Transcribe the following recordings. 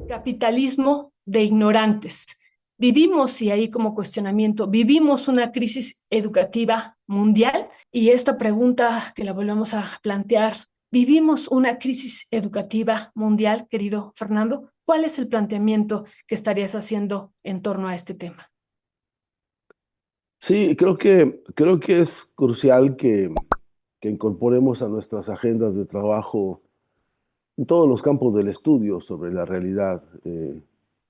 Capitalismo de ignorantes. Vivimos, y ahí como cuestionamiento, vivimos una crisis educativa mundial y esta pregunta que la volvemos a plantear, ¿vivimos una crisis educativa mundial, querido Fernando? ¿Cuál es el planteamiento que estarías haciendo en torno a este tema? Sí, creo que es crucial que incorporemos a nuestras agendas de trabajo en todos los campos del estudio sobre la realidad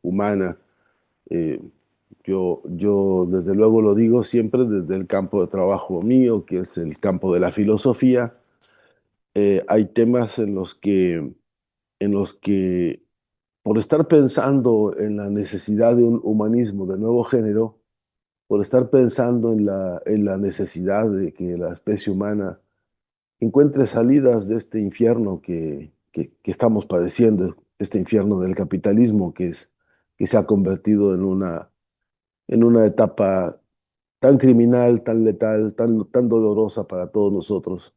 humana. Eh, yo desde luego lo digo siempre desde el campo de trabajo mío, que es el campo de la filosofía. Hay temas en los que, por estar pensando en la necesidad de un humanismo de nuevo género, por estar pensando en la necesidad de que la especie humana encuentre salidas de este infierno que estamos padeciendo, este infierno del capitalismo que se ha convertido en una etapa tan criminal, tan letal, tan dolorosa para todos nosotros,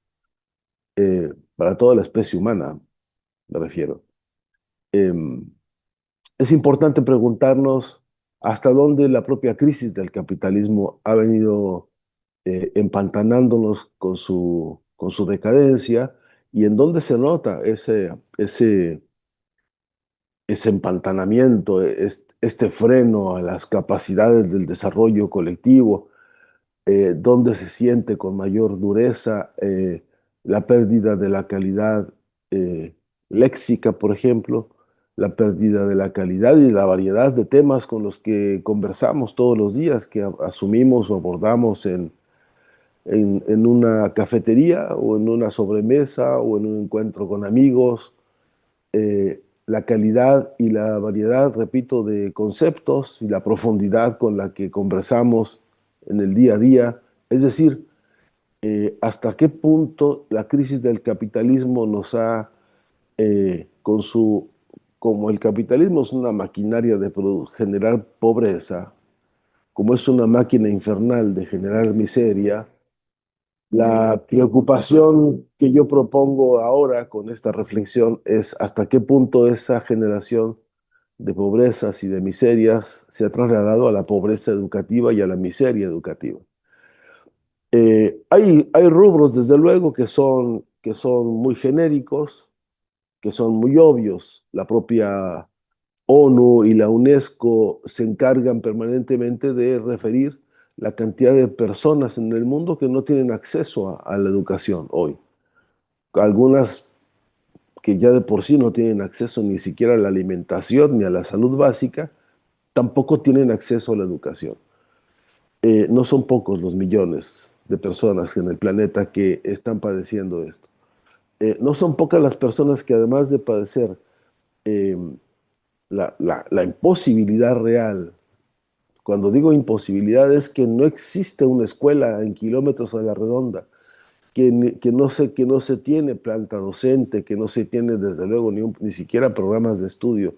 para toda la especie humana, me refiero. Em, es importante preguntarnos hasta dónde la propia crisis del capitalismo ha venido empantanándonos con su decadencia y en dónde se nota ese empantanamiento, este freno a las capacidades del desarrollo colectivo, dónde se siente con mayor dureza la pérdida de la calidad eh, léxica, por ejemplo, la pérdida de la calidad y la variedad de temas con los que conversamos todos los días, que asumimos o abordamos en una cafetería o en una sobremesa o en un encuentro con amigos. La calidad y la variedad, repito, de conceptos y la profundidad con la que conversamos en el día a día. Es decir, hasta qué punto la crisis del capitalismo nos ha, con su, como el capitalismo es una maquinaria de generar pobreza, como es una máquina infernal de generar miseria, la preocupación que yo propongo ahora con esta reflexión es hasta qué punto esa generación de pobrezas y de miserias se ha trasladado a la pobreza educativa y a la miseria educativa. Hay rubros, desde luego, que son muy genéricos, que son muy obvios. La propia ONU y la UNESCO se encargan permanentemente de referir la cantidad de personas en el mundo que no tienen acceso a la educación hoy. Algunas que ya de por sí no tienen acceso ni siquiera a la alimentación ni a la salud básica, tampoco tienen acceso a la educación. No son pocos los millones de personas en el planeta que están padeciendo esto. No son pocas las personas que además de padecer eh, la imposibilidad real. Cuando digo imposibilidad es que no existe una escuela en kilómetros a la redonda, que no se tiene planta docente, que no se tiene desde luego ni siquiera programas de estudio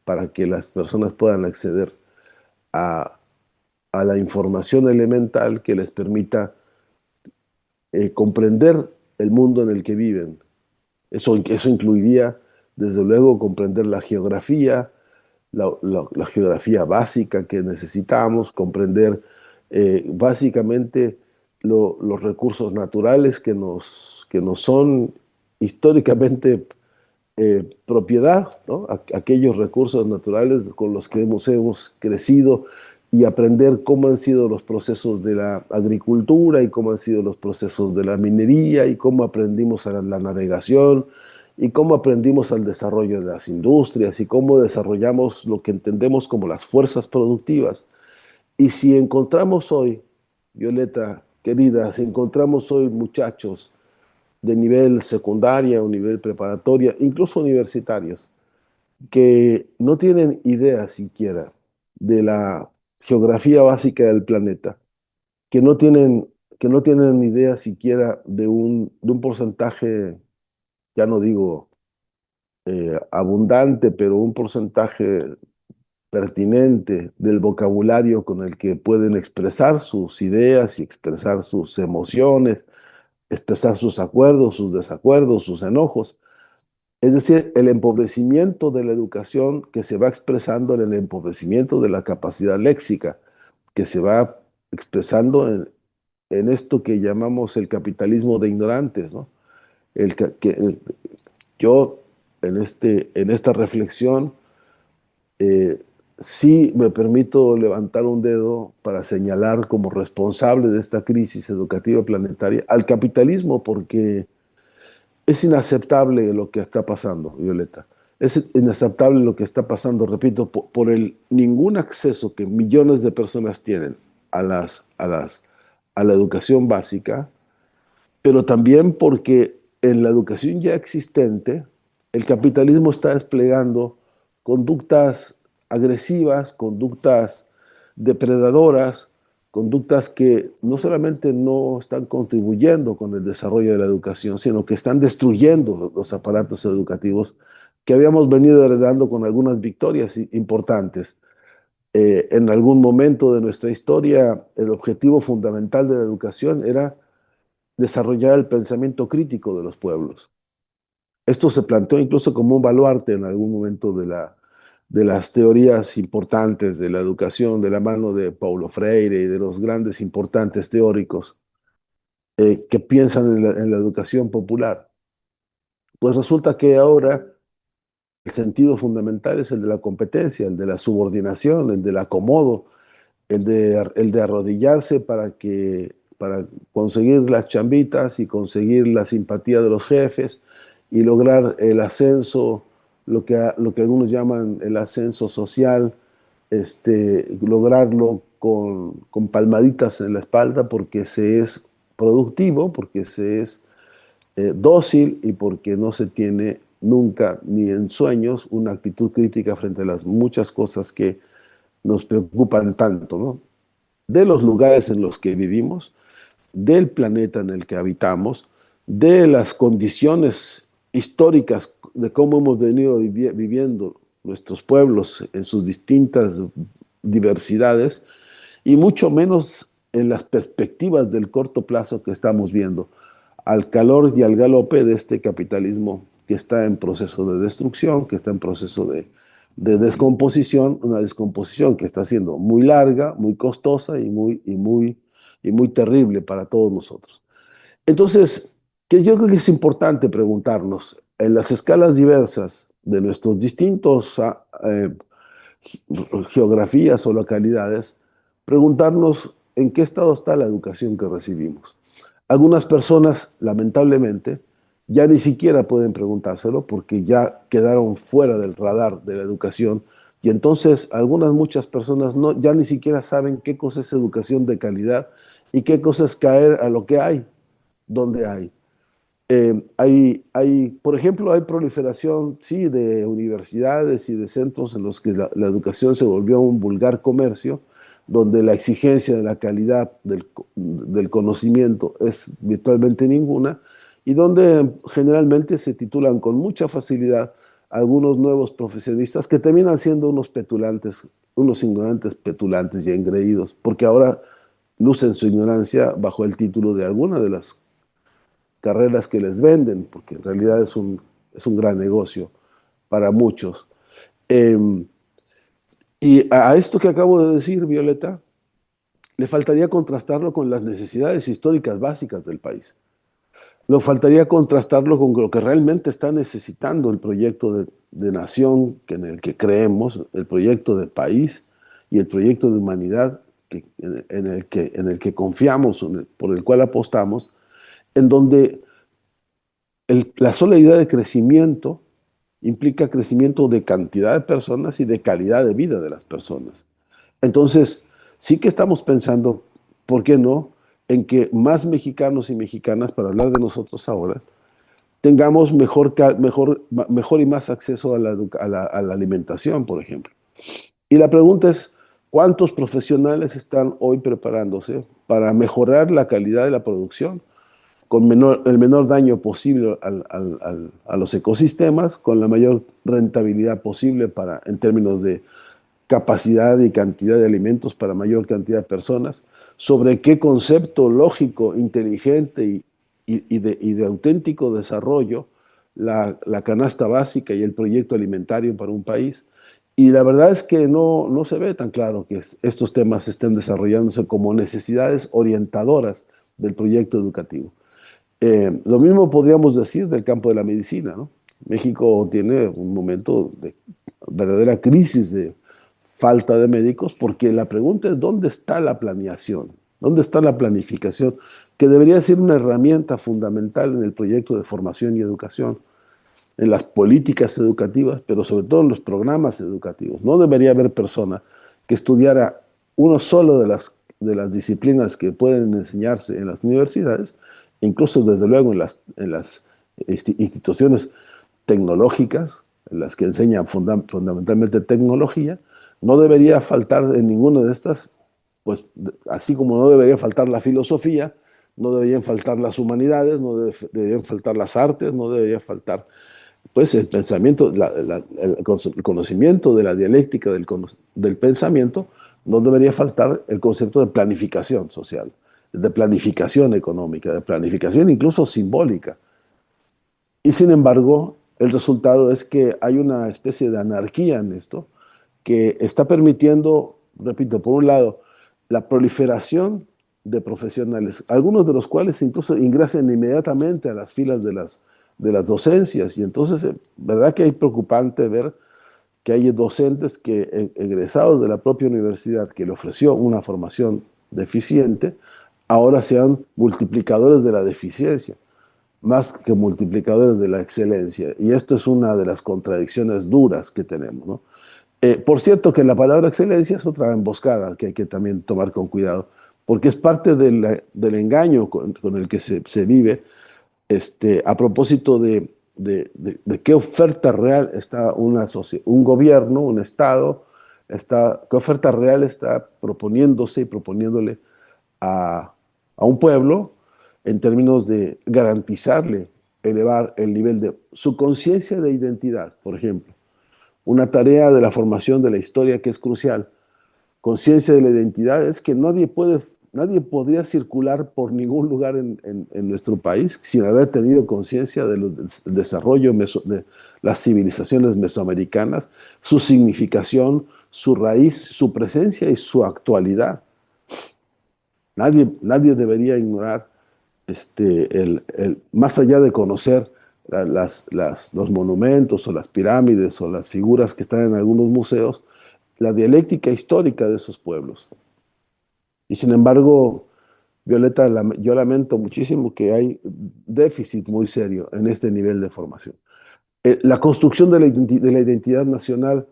para que las personas puedan acceder a, a la información elemental que les permita comprender el mundo en el que viven. Eso incluiría desde luego comprender la geografía, la geografía básica que necesitamos, comprender básicamente los recursos naturales que nos son históricamente propiedad, ¿no? Aquellos recursos naturales con los que hemos crecido y aprender cómo han sido los procesos de la agricultura y cómo han sido los procesos de la minería y cómo aprendimos a la navegación y cómo aprendimos al desarrollo de las industrias y cómo desarrollamos lo que entendemos como las fuerzas productivas. Y si encontramos hoy, Violeta, querida, si encontramos hoy muchachos de nivel secundaria o nivel preparatoria, incluso universitarios, que no tienen idea siquiera de la geografía básica del planeta, que que no tienen idea siquiera de un porcentaje, ya no digo abundante, pero un porcentaje pertinente del vocabulario con el que pueden expresar sus ideas y expresar sus emociones, expresar sus acuerdos, sus desacuerdos, sus enojos. Es decir, el empobrecimiento de la educación que se va expresando en el empobrecimiento de la capacidad léxica, que se va expresando en esto que llamamos el capitalismo de ignorantes, ¿no? Yo en esta reflexión eh, sí me permito levantar un dedo para señalar como responsable de esta crisis educativa planetaria al capitalismo, porque es inaceptable lo que está pasando, Violeta. Es inaceptable lo que está pasando, repito, por el ningún acceso que millones de personas tienen a la educación básica, pero también porque en la educación ya existente, el capitalismo está desplegando conductas agresivas, conductas depredadoras, conductas que no solamente no están contribuyendo con el desarrollo de la educación, sino que están destruyendo los aparatos educativos que habíamos venido heredando con algunas victorias importantes. En algún momento de nuestra historia, el objetivo fundamental de la educación era desarrollar el pensamiento crítico de los pueblos. Esto se planteó incluso como un baluarte en algún momento de las teorías importantes de la educación, de la mano de Paulo Freire y de los grandes importantes teóricos que piensan en la educación popular. Pues resulta que ahora el sentido fundamental es el de la competencia, el de la subordinación, el del acomodo, el de arrodillarse para conseguir las chambitas y conseguir la simpatía de los jefes y lograr el ascenso, lo que algunos llaman el ascenso social, lograrlo con palmaditas en la espalda porque se es productivo, porque se es dócil y porque no se tiene nunca ni en sueños una actitud crítica frente a las muchas cosas que nos preocupan tanto, ¿no? De los lugares en los que vivimos, del planeta en el que habitamos, de las condiciones históricas, de cómo hemos venido viviendo nuestros pueblos en sus distintas diversidades, y mucho menos en las perspectivas del corto plazo que estamos viendo, al calor y al galope de este capitalismo que está en proceso de destrucción, que está en proceso de descomposición, una descomposición que está siendo muy larga, muy costosa y muy terrible para todos nosotros. Entonces, que yo creo que es importante preguntarnos en las escalas diversas de nuestros distintos geografías o localidades, preguntarnos en qué estado está la educación que recibimos. Algunas personas, lamentablemente, ya ni siquiera pueden preguntárselo porque ya quedaron fuera del radar de la educación y entonces muchas personas no, ya ni siquiera saben qué cosa es educación de calidad y qué cosa es caer a lo que hay, donde hay. Por ejemplo, hay proliferación, sí, de universidades y de centros en los que la educación se volvió un vulgar comercio, donde la exigencia de la calidad del conocimiento es virtualmente ninguna, y donde generalmente se titulan con mucha facilidad algunos nuevos profesionistas que terminan siendo unos petulantes, unos ignorantes petulantes y engreídos, porque ahora lucen su ignorancia bajo el título de alguna de las carreras que les venden, porque en realidad es un gran negocio para muchos. Eh, y a esto que acabo de decir, Violeta, le faltaría contrastarlo con las necesidades históricas básicas del país. Le faltaría contrastarlo con lo que realmente está necesitando el proyecto de nación en el que creemos, el proyecto de país y el proyecto de humanidad en el que confiamos, por el cual apostamos, en donde la sola idea de crecimiento implica crecimiento de cantidad de personas y de calidad de vida de las personas. Entonces, sí que estamos pensando, ¿por qué no?, en que más mexicanos y mexicanas, para hablar de nosotros ahora, tengamos mejor y más acceso a la alimentación, por ejemplo. Y la pregunta es, ¿cuántos profesionales están hoy preparándose para mejorar la calidad de la producción con el menor daño posible a los ecosistemas, con la mayor rentabilidad posible en términos de capacidad y cantidad de alimentos para mayor cantidad de personas? ¿Sobre qué concepto lógico, inteligente y de auténtico desarrollo la canasta básica y el proyecto alimentario para un país. Y la verdad es que no se ve tan claro que estos temas estén desarrollándose como necesidades orientadoras del proyecto educativo. Lo mismo podríamos decir del campo de la medicina, ¿no? México tiene un momento de verdadera crisis de falta de médicos porque la pregunta es ¿dónde está la planeación? ¿Dónde está la planificación? Que debería ser una herramienta fundamental en el proyecto de formación y educación, en las políticas educativas, pero sobre todo en los programas educativos. No debería haber persona que estudiara uno solo de las disciplinas que pueden enseñarse en las universidades, incluso desde luego en las instituciones tecnológicas, en las que enseñan fundamentalmente tecnología, no debería faltar en ninguna de estas, pues así como no debería faltar la filosofía, no deberían faltar las humanidades, no deberían faltar las artes, no debería faltar pues el pensamiento, el conocimiento de la dialéctica del pensamiento, no debería faltar el concepto de planificación social, de planificación económica, de planificación incluso simbólica. Y sin embargo, el resultado es que hay una especie de anarquía en esto que está permitiendo, repito, por un lado, la proliferación de profesionales, algunos de los cuales incluso ingresan inmediatamente a las filas de las docencias. Y entonces, ¿verdad que es preocupante ver que hay docentes que, egresados de la propia universidad, que le ofreció una formación deficiente, ahora sean multiplicadores de la deficiencia, más que multiplicadores de la excelencia? Y esto es una de las contradicciones duras que tenemos, ¿no? Por cierto que la palabra excelencia es otra emboscada que hay que también tomar con cuidado, porque es parte del engaño con el que se vive a propósito de qué oferta real está un gobierno, un Estado, qué oferta real está proponiéndose y proponiéndole a, a un pueblo en términos de garantizarle, elevar el nivel de su conciencia de identidad, por ejemplo. Una tarea de la formación de la historia que es crucial. Conciencia de la identidad es que nadie podría circular por ningún lugar en nuestro país sin haber tenido conciencia del desarrollo de las civilizaciones mesoamericanas, su significación, su raíz, su presencia y su actualidad. Nadie debería ignorar, más allá de conocer los monumentos o las pirámides o las figuras que están en algunos museos, la dialéctica histórica de esos pueblos. Y sin embargo, Violeta, yo lamento muchísimo que hay déficit muy serio en este nivel de formación. La construcción de la identidad nacional,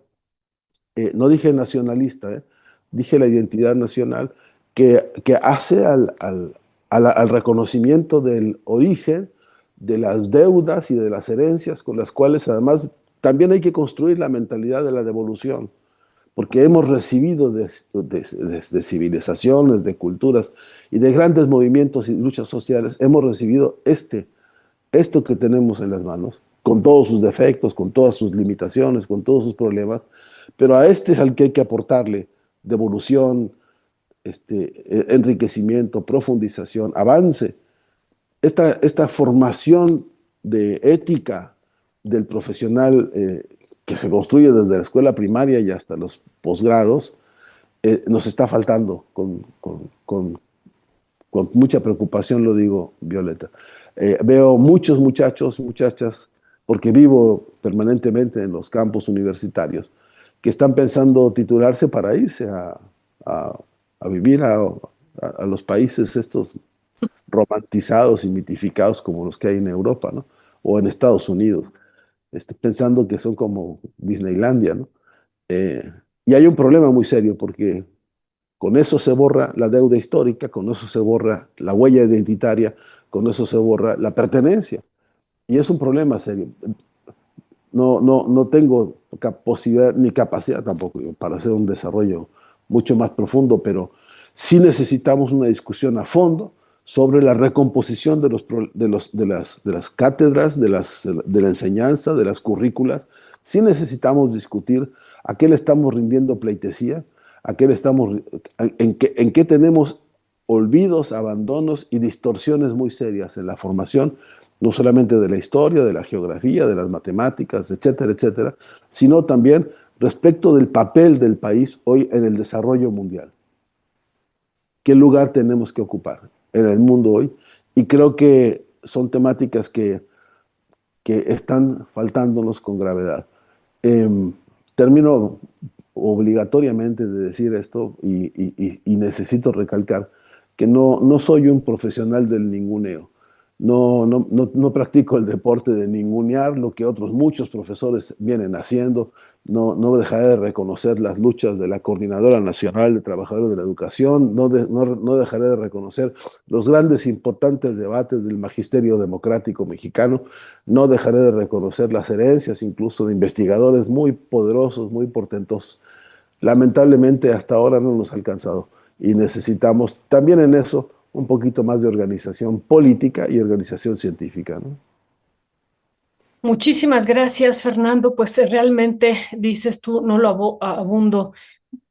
no dije nacionalista, dije la identidad nacional, que hace al reconocimiento del origen, de las deudas y de las herencias con las cuales además también hay que construir la mentalidad de la devolución, porque hemos recibido de civilizaciones, de culturas y de grandes movimientos y luchas sociales, hemos recibido esto que tenemos en las manos, con todos sus defectos, con todas sus limitaciones, con todos sus problemas, pero a este es al que hay que aportarle devolución, enriquecimiento, profundización, avance. Esta formación de ética del profesional que se construye desde la escuela primaria y hasta los posgrados, nos está faltando con mucha preocupación, lo digo, Violeta. Veo muchos muchachos, muchachas, porque vivo permanentemente en los campus universitarios, que están pensando titularse para irse a, a vivir a los países estos romantizados y mitificados como los que hay en Europa, ¿no? O en Estados Unidos, pensando que son como Disneylandia, ¿no? Eh, y hay un problema muy serio porque con eso se borra la deuda histórica, con eso se borra la huella identitaria, con eso se borra la pertenencia. Y es un problema serio. No tengo posibilidad ni capacidad tampoco para hacer un desarrollo mucho más profundo, pero sí necesitamos una discusión a fondo sobre la recomposición de las cátedras, de la enseñanza, de las currículas. Sí necesitamos discutir a qué le estamos rindiendo pleitesía, a qué le estamos, en qué tenemos olvidos, abandonos y distorsiones muy serias en la formación, no solamente de la historia, de la geografía, de las matemáticas, etcétera, etcétera, sino también respecto del papel del país hoy en el desarrollo mundial. ¿Qué lugar tenemos que ocupar en el mundo hoy? Y creo que son temáticas que están faltándonos con gravedad. Eh, Termino obligatoriamente de decir esto y necesito recalcar que no soy un profesional del ninguneo. No practico el deporte de ningunear lo que otros muchos profesores vienen haciendo. No dejaré de reconocer las luchas de la Coordinadora Nacional de Trabajadores de la Educación. No dejaré de reconocer los grandes e importantes debates del magisterio democrático mexicano. No dejaré de reconocer las herencias incluso de investigadores muy poderosos, muy portentosos. Lamentablemente hasta ahora no nos ha alcanzado y necesitamos también en eso un poquito más de organización política y organización científica, ¿no? Muchísimas gracias, Fernando. Pues realmente dices tú, no lo abundo,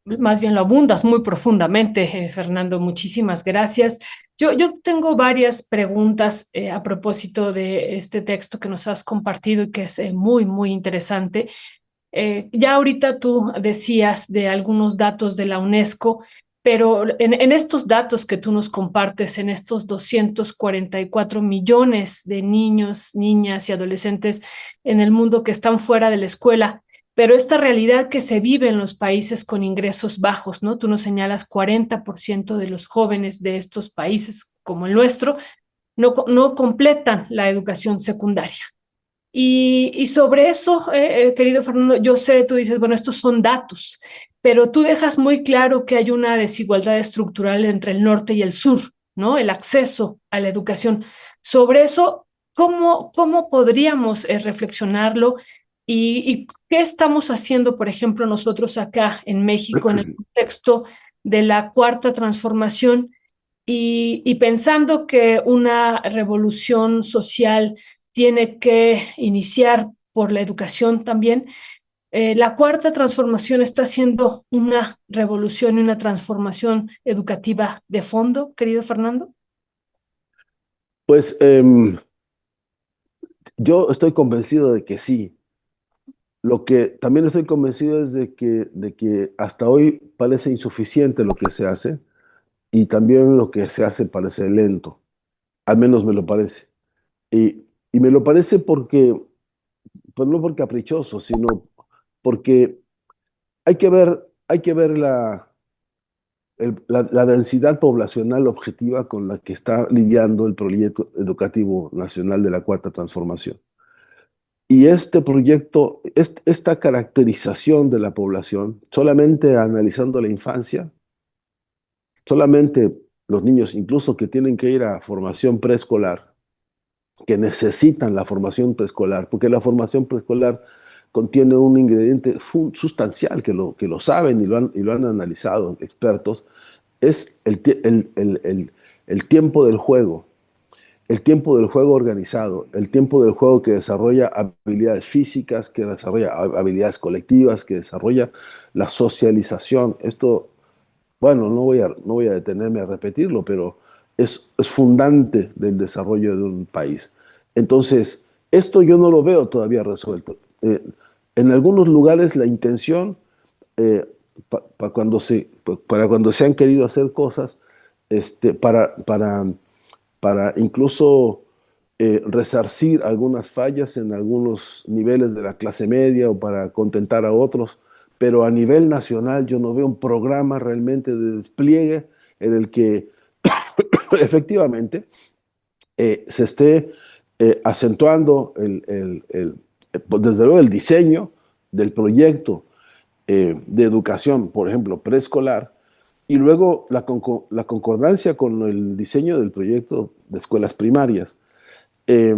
más bien lo abundas muy profundamente, Fernando. Muchísimas gracias. Yo tengo varias preguntas a propósito de este texto que nos has compartido y que es muy, muy interesante. Ya ahorita tú decías de algunos datos de la UNESCO, pero en estos datos que tú nos compartes, en estos 244 millones de niños, niñas y adolescentes en el mundo que están fuera de la escuela, pero esta realidad que se vive en los países con ingresos bajos, ¿no? Tú nos señalas 40% de los jóvenes de estos países, como el nuestro, no completan la educación secundaria. Y sobre eso, querido Fernando, yo sé, tú dices, bueno, estos son datos, pero tú dejas muy claro que hay una desigualdad estructural entre el norte y el sur, ¿no? El acceso a la educación. Sobre eso, ¿cómo podríamos reflexionarlo? Y qué estamos haciendo, por ejemplo, nosotros acá en México en el contexto de la cuarta transformación y pensando que una revolución social tiene que iniciar por la educación también? La cuarta transformación está haciendo una revolución y una transformación educativa de fondo, querido Fernando. Pues yo estoy convencido de que sí. Lo que también estoy convencido es de que hasta hoy parece insuficiente lo que se hace y también lo que se hace parece lento, al menos me lo parece. Y me lo parece porque, pues no por caprichoso, sino porque hay que ver la densidad poblacional objetiva con la que está lidiando el proyecto educativo nacional de la Cuarta Transformación. Y este proyecto, esta caracterización de la población, solamente analizando la infancia, solamente los niños, incluso que tienen que ir a formación preescolar, que necesitan la formación preescolar, porque la formación preescolar contiene un ingrediente sustancial que lo saben y lo han analizado expertos, es el tiempo del juego. El tiempo del juego organizado, el tiempo del juego que desarrolla habilidades físicas, que desarrolla habilidades colectivas, que desarrolla la socialización. Esto, bueno, no voy a detenerme a repetirlo, pero es fundante del desarrollo de un país. Entonces, esto yo no lo veo todavía resuelto. En algunos lugares la intención, eh, para cuando se han querido hacer cosas, para incluso resarcir algunas fallas en algunos niveles de la clase media o para contentar a otros, pero a nivel nacional yo no veo un programa realmente de despliegue en el que efectivamente se esté acentuando desde luego el diseño del proyecto de educación, por ejemplo, preescolar, y luego la concordancia con el diseño del proyecto de escuelas primarias. Eh,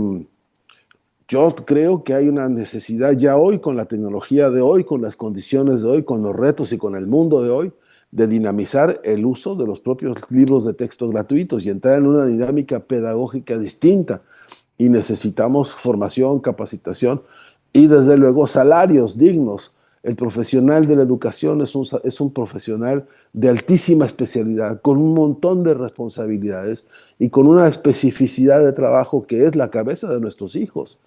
yo creo que hay una necesidad ya hoy, con la tecnología de hoy, con las condiciones de hoy, con los retos y con el mundo de hoy, de dinamizar el uso de los propios libros de texto gratuitos y entrar en una dinámica pedagógica distinta. Y necesitamos formación, capacitación y desde luego salarios dignos El profesional de la educación es un profesional de altísima especialidad, con un montón de responsabilidades y con una especificidad de trabajo que es la cabeza de nuestros hijos.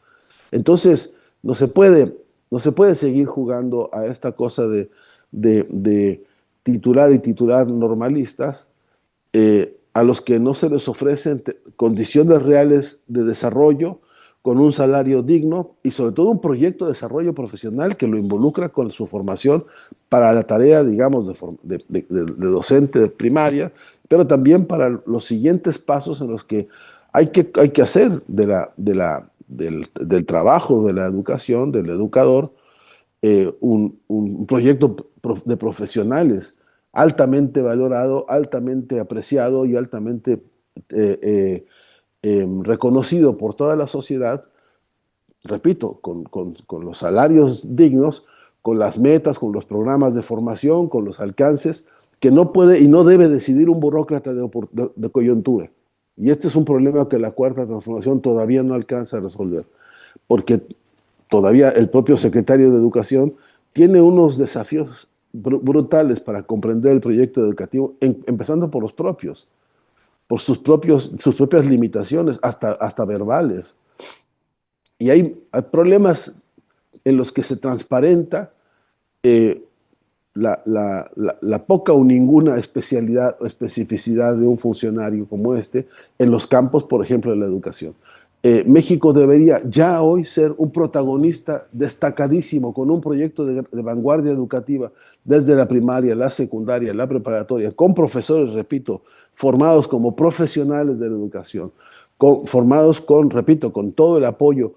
Entonces, no se puede, no se puede seguir jugando a esta cosa de titular y titular normalistas, a los que no se les ofrecen condiciones reales de desarrollo con un salario digno y sobre todo un proyecto de desarrollo profesional que lo involucra con su formación para la tarea, digamos, de docente de primaria, pero también para los siguientes pasos en los que hay que hacer del trabajo de la educación, del educador, un proyecto de profesionales altamente valorado, altamente apreciado y altamente reconocido por toda la sociedad, repito, con los salarios dignos, con las metas, con los programas de formación, con los alcances, que no puede y no debe decidir un burócrata de coyuntura. Y este es un problema que la cuarta transformación todavía no alcanza a resolver, porque todavía el propio secretario de Educación tiene unos desafíos brutales para comprender el proyecto educativo, empezando por los propios, por sus propias limitaciones, hasta verbales. Y hay problemas en los que se transparenta eh, la poca o ninguna especialidad o especificidad de un funcionario como este en los campos, por ejemplo, de la educación. México debería ya hoy ser un protagonista destacadísimo con un proyecto de vanguardia educativa desde la primaria, la secundaria, la preparatoria, con profesores, repito, formados como profesionales de la educación, formados con, repito, con todo el apoyo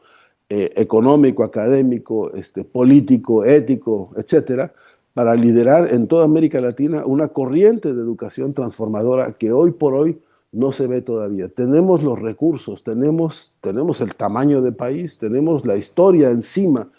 económico, académico, político, ético, etcétera, para liderar en toda América Latina una corriente de educación transformadora que hoy por hoy no se ve todavía. Tenemos los recursos, tenemos el tamaño del país, tenemos la historia encima,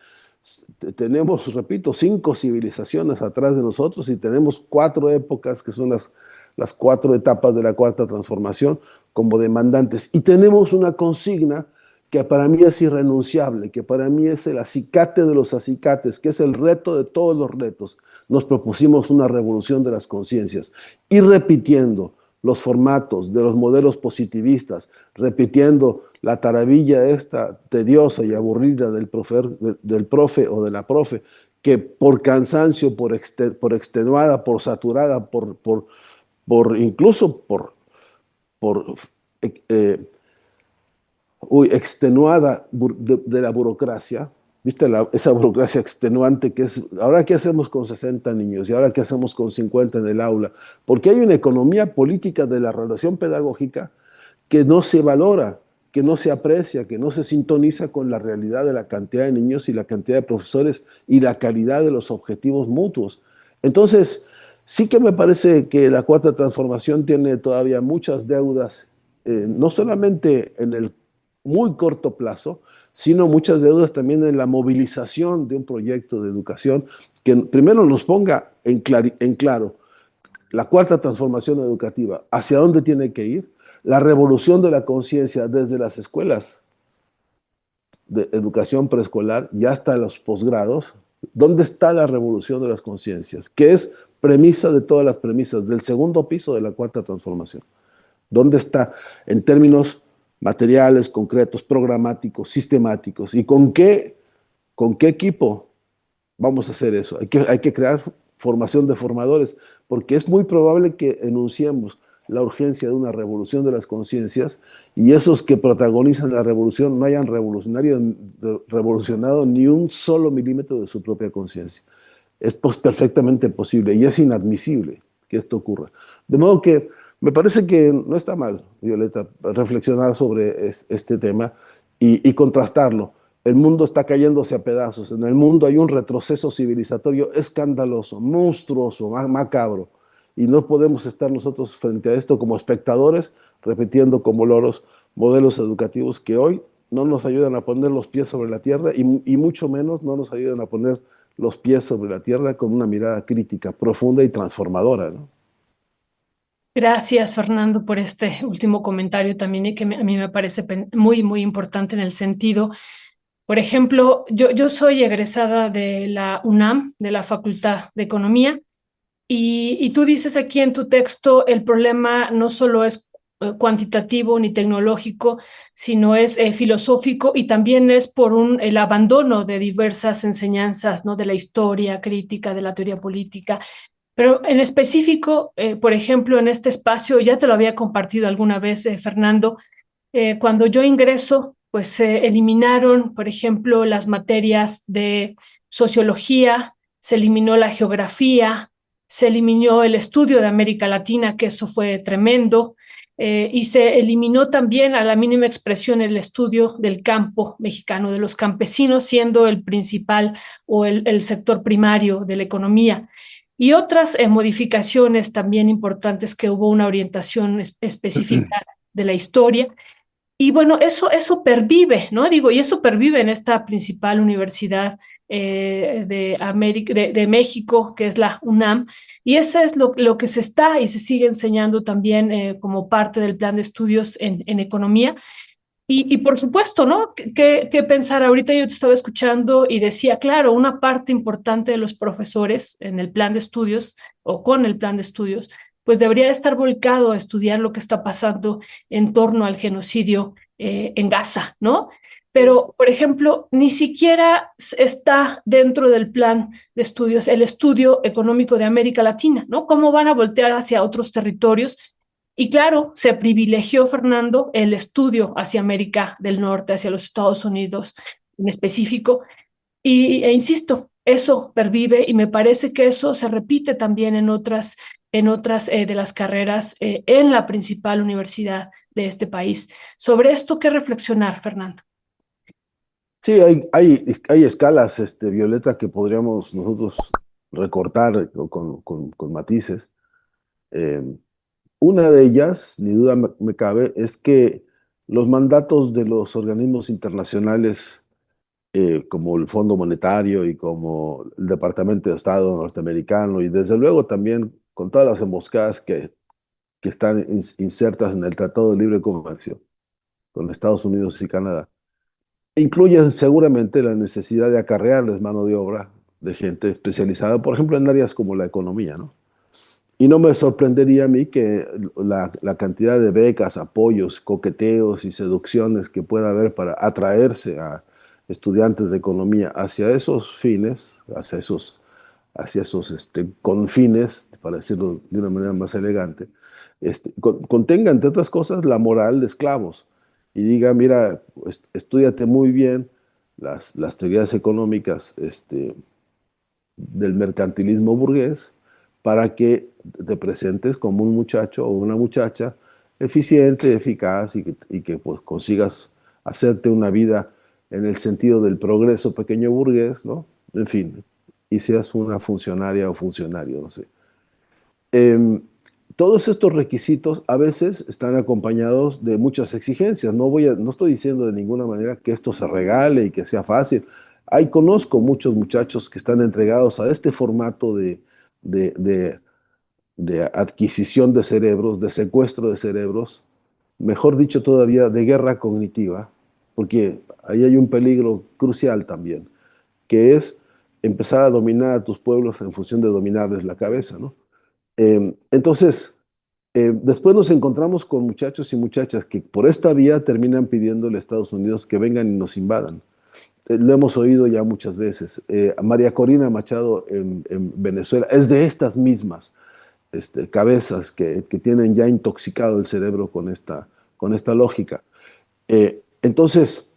tenemos, repito, 5 civilizaciones atrás de nosotros y tenemos 4 épocas que son las 4 etapas de la cuarta transformación como demandantes. Y tenemos una consigna que para mí es irrenunciable, que para mí es el acicate de los acicates, que es el reto de todos los retos. Nos propusimos una revolución de las conciencias y repitiendo los formatos de los modelos positivistas, repitiendo la taravilla esta tediosa y aburrida del profe o de la profe, que por cansancio, por extenuada, por saturada, incluso por eh, extenuada de la burocracia, ¿viste? Esa burocracia extenuante que es, ¿ahora qué hacemos con 60 niños? ¿Y ahora qué hacemos con 50 en el aula? Porque hay una economía política de la relación pedagógica que no se valora, que no se aprecia, que no se sintoniza con la realidad de la cantidad de niños y la cantidad de profesores y la calidad de los objetivos mutuos. Entonces, sí que me parece que la cuarta transformación tiene todavía muchas deudas, no solamente en el muy corto plazo, sino muchas deudas también en la movilización de un proyecto de educación que primero nos ponga en claro la cuarta transformación educativa, hacia dónde tiene que ir, la revolución de la conciencia desde las escuelas de educación preescolar y hasta los posgrados, ¿dónde está la revolución de las conciencias? Que es premisa de todas las premisas del segundo piso de la cuarta transformación. ¿Dónde está en términos materiales, concretos, programáticos, sistemáticos? ¿Y con qué equipo vamos a hacer eso? Hay que crear formación de formadores, porque es muy probable que enunciemos la urgencia de una revolución de las conciencias y esos que protagonizan la revolución no hayan revolucionado ni un solo milímetro de su propia conciencia. Es perfectamente posible y es inadmisible que esto ocurra. De modo que me parece que no está mal, Violeta, reflexionar sobre este tema y contrastarlo. El mundo está cayéndose a pedazos. En el mundo hay un retroceso civilizatorio escandaloso, monstruoso, macabro. Y no podemos estar nosotros frente a esto como espectadores, repitiendo como loros modelos educativos que hoy no nos ayudan a poner los pies sobre la tierra y mucho menos no nos ayudan a poner los pies sobre la tierra con una mirada crítica, profunda y transformadora, ¿no? Gracias, Fernando, por este último comentario también y que a mí me parece muy, muy importante en el sentido Por ejemplo, yo soy egresada de la UNAM, de la Facultad de Economía, y tú dices aquí en tu texto, el problema no solo es cuantitativo ni tecnológico, sino es filosófico y también es por el abandono de diversas enseñanzas, ¿no? De la historia crítica, de la teoría política. Pero en específico, por ejemplo, en este espacio, ya te lo había compartido alguna vez, Fernando, cuando yo ingreso, pues se eliminaron, por ejemplo, las materias de sociología, se eliminó la geografía, se eliminó el estudio de América Latina, que eso fue tremendo, y se eliminó también a la mínima expresión el estudio del campo mexicano, de los campesinos siendo el principal o el sector primario de la economía. Y otras modificaciones también importantes que hubo una orientación específica de la historia y bueno, eso pervive, ¿no? Digo, y eso pervive en esta principal universidad de, América, de México, que es la UNAM, y eso es lo que se está y se sigue enseñando también como parte del plan de estudios en economía. Y por supuesto, ¿no? ¿Qué pensar? Ahorita yo te estaba escuchando y decía, claro, una parte importante de los profesores en el plan de estudios o con el plan de estudios, pues debería estar volcado a estudiar lo que está pasando en torno al genocidio en Gaza, ¿no? Pero, por ejemplo, ni siquiera está dentro del plan de estudios el estudio económico de América Latina, ¿no? ¿Cómo van a voltear hacia otros territorios? Y claro, se privilegió, Fernando, el estudio hacia América del Norte, hacia los Estados Unidos en específico. E insisto, eso pervive y me parece que eso se repite también en otras de las carreras en la principal universidad de este país. Sobre esto, ¿qué reflexionar, Fernando? Sí, hay escalas, Violeta, que podríamos nosotros recortar con matices. Eh, una de ellas, ni duda me cabe, es que los mandatos de los organismos internacionales, como el Fondo Monetario y como el Departamento de Estado norteamericano, y desde luego también con todas las emboscadas que están insertas en el Tratado de Libre Comercio con Estados Unidos y Canadá, incluyen seguramente la necesidad de acarrearles mano de obra de gente especializada, por ejemplo, en áreas como la economía, ¿no? Y no me sorprendería a mí que la cantidad de becas, apoyos, coqueteos y seducciones que pueda haber para atraerse a estudiantes de economía hacia esos fines, hacia esos confines, para decirlo de una manera más elegante, contenga, entre otras cosas, la moral de esclavos y diga, mira, estudiate muy bien las teorías económicas del mercantilismo burgués para que te presentes como un muchacho o una muchacha eficiente, eficaz y que pues, consigas hacerte una vida en el sentido del progreso pequeño burgués, ¿no? En fin, y seas una funcionaria o funcionario, no sé. Em, todos estos requisitos a veces están acompañados de muchas exigencias. No estoy diciendo de ninguna manera que esto se regale y que sea fácil. Conozco muchos muchachos que están entregados a este formato de, de- de adquisición de cerebros, de secuestro de cerebros, mejor dicho todavía, de guerra cognitiva, porque ahí hay un peligro crucial también, que es empezar a dominar a tus pueblos en función de dominarles la cabeza, ¿no? Entonces, después nos encontramos con muchachos y muchachas que por esta vía terminan pidiéndole a Estados Unidos que vengan y nos invadan. Lo hemos oído ya muchas veces. María Corina Machado en Venezuela es de estas mismas cabezas que tienen ya intoxicado el cerebro con esta lógica. Entonces,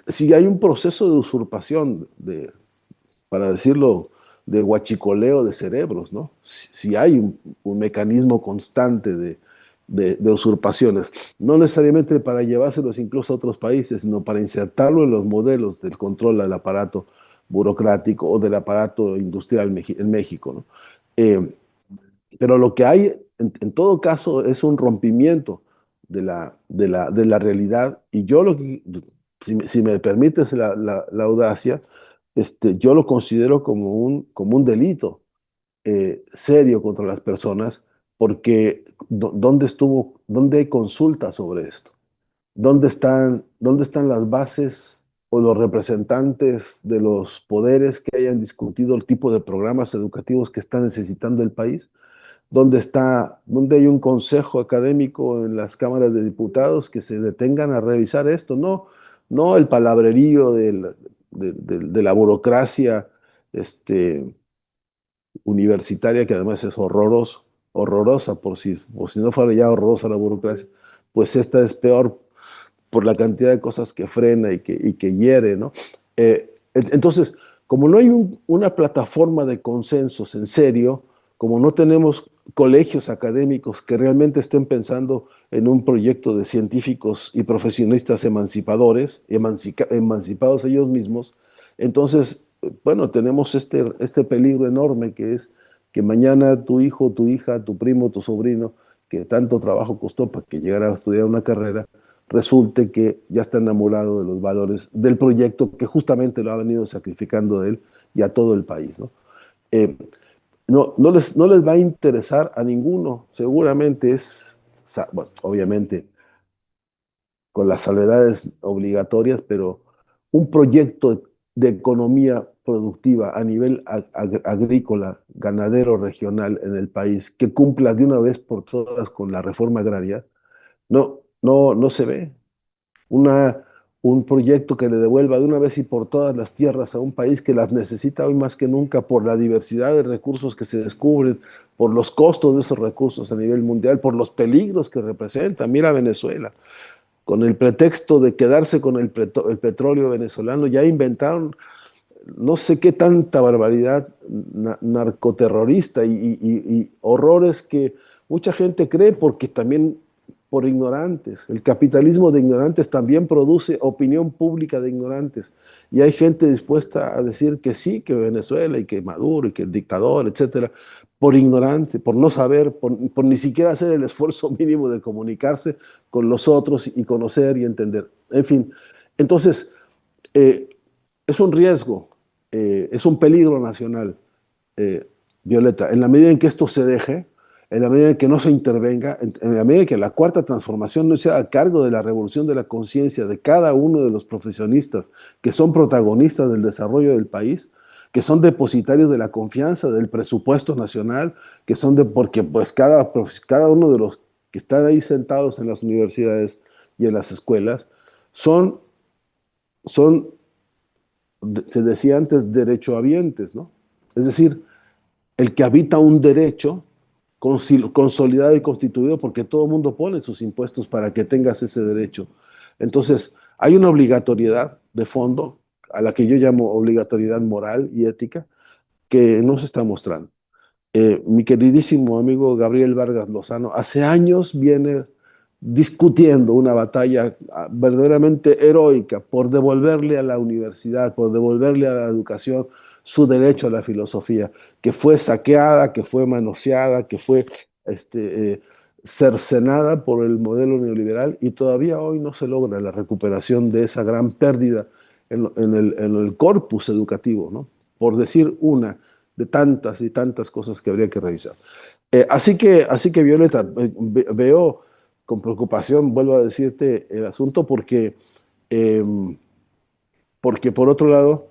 si hay un proceso de usurpación, para decirlo, de huachicoleo de cerebros, ¿no? Si hay un mecanismo constante de usurpaciones, no necesariamente para llevárselos incluso a otros países, sino para insertarlo en los modelos del control del aparato burocrático o del aparato industrial en México, ¿no? Eh, pero lo que hay, en todo caso, es un rompimiento de la realidad. Y yo si me permites la audacia, yo lo considero como un delito serio contra las personas, porque ¿dónde hay consulta sobre esto? ¿Dónde están las bases o los representantes de los poderes que hayan discutido el tipo de programas educativos que está necesitando el país? ¿Dónde hay un consejo académico en las cámaras de diputados que se detengan a revisar esto? No, no el palabrerío de la burocracia universitaria, que además es horrorosa, por si no fuera ya horrorosa la burocracia, pues esta es peor por la cantidad de cosas que frena y que hiere, ¿no? Entonces, como no hay una plataforma de consensos en serio, como no tenemos colegios académicos que realmente estén pensando en un proyecto de científicos y profesionistas emancipadores, emancipados ellos mismos, entonces, bueno, tenemos este peligro enorme que es que mañana tu hijo, tu hija, tu primo, tu sobrino, que tanto trabajo costó para que llegara a estudiar una carrera, resulte que ya está enamorado de los valores del proyecto que justamente lo ha venido sacrificando a él y a todo el país, ¿no? Eh, no les va a interesar a ninguno, seguramente bueno, obviamente con las salvedades obligatorias, pero un proyecto de economía productiva a nivel agrícola, ganadero, regional en el país, que cumpla de una vez por todas con la reforma agraria, no se ve. una, un proyecto que le devuelva de una vez y por todas las tierras a un país que las necesita hoy más que nunca por la diversidad de recursos que se descubren, por los costos de esos recursos a nivel mundial, por los peligros que representan. Mira Venezuela, con el pretexto de quedarse con el petróleo venezolano, ya inventaron no sé qué tanta barbaridad narcoterrorista y horrores que mucha gente cree porque también por ignorantes. El capitalismo de ignorantes también produce opinión pública de ignorantes. Y hay gente dispuesta a decir que sí, que Venezuela y que Maduro y que el dictador, etcétera, por ignorancia, por no saber, por ni siquiera hacer el esfuerzo mínimo de comunicarse con los otros y conocer y entender. En fin, entonces, eh, es un riesgo, es un peligro nacional, eh, Violeta, en la medida en que esto se deje, en la medida en que no se intervenga, en la medida en que la cuarta transformación no sea a cargo de la revolución de la conciencia de cada uno de los profesionistas que son protagonistas del desarrollo del país, que son depositarios de la confianza del presupuesto nacional, porque pues cada uno de los que están ahí sentados en las universidades y en las escuelas son, son se decía antes, derechohabientes, ¿no? Es decir, el que habita un derecho consolidado y constituido porque todo el mundo pone sus impuestos para que tengas ese derecho. Entonces, hay una obligatoriedad de fondo, a la que yo llamo obligatoriedad moral y ética, que no se está mostrando. Mi queridísimo amigo Gabriel Vargas Lozano hace años viene discutiendo una batalla verdaderamente heroica por devolverle a la universidad, por devolverle a la educación su derecho a la filosofía, que fue saqueada, que fue manoseada, que fue cercenada por el modelo neoliberal y todavía hoy no se logra la recuperación de esa gran pérdida en el corpus educativo, ¿no? Por decir una de tantas y tantas cosas que habría que revisar. Así que Violeta, veo con preocupación, vuelvo a decirte el asunto, eh, porque por otro lado,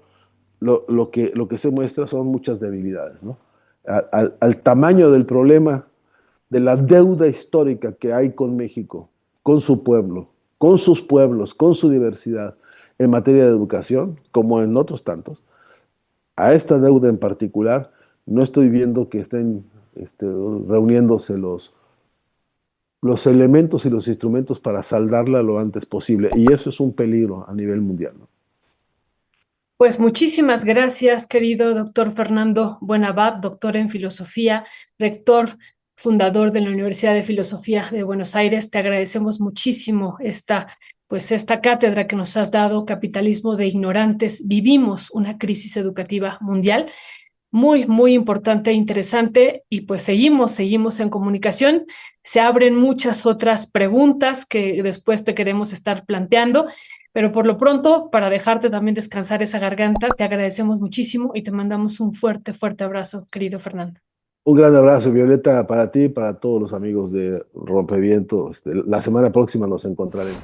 lo que se muestra son muchas debilidades, ¿no? Al tamaño del problema, de la deuda histórica que hay con México, con su pueblo, con sus pueblos, con su diversidad en materia de educación, como en otros tantos, a esta deuda en particular, no estoy viendo que estén reuniéndose los elementos y los instrumentos para saldarla lo antes posible. Y eso es un peligro a nivel mundial, ¿no? Pues muchísimas gracias, querido doctor Fernando Buenabad, doctor en filosofía, rector, fundador de la Universidad de Filosofía de Buenos Aires. Te agradecemos muchísimo esta cátedra que nos has dado, Capitalismo de Ignorantes. Vivimos una crisis educativa mundial. Muy, muy importante e interesante. Y pues seguimos en comunicación. Se abren muchas otras preguntas que después te queremos estar planteando. Pero por lo pronto, para dejarte también descansar esa garganta, te agradecemos muchísimo y te mandamos un fuerte, fuerte abrazo, querido Fernando. Un gran abrazo, Violeta, para ti y para todos los amigos de Rompeviento. La semana próxima nos encontraremos.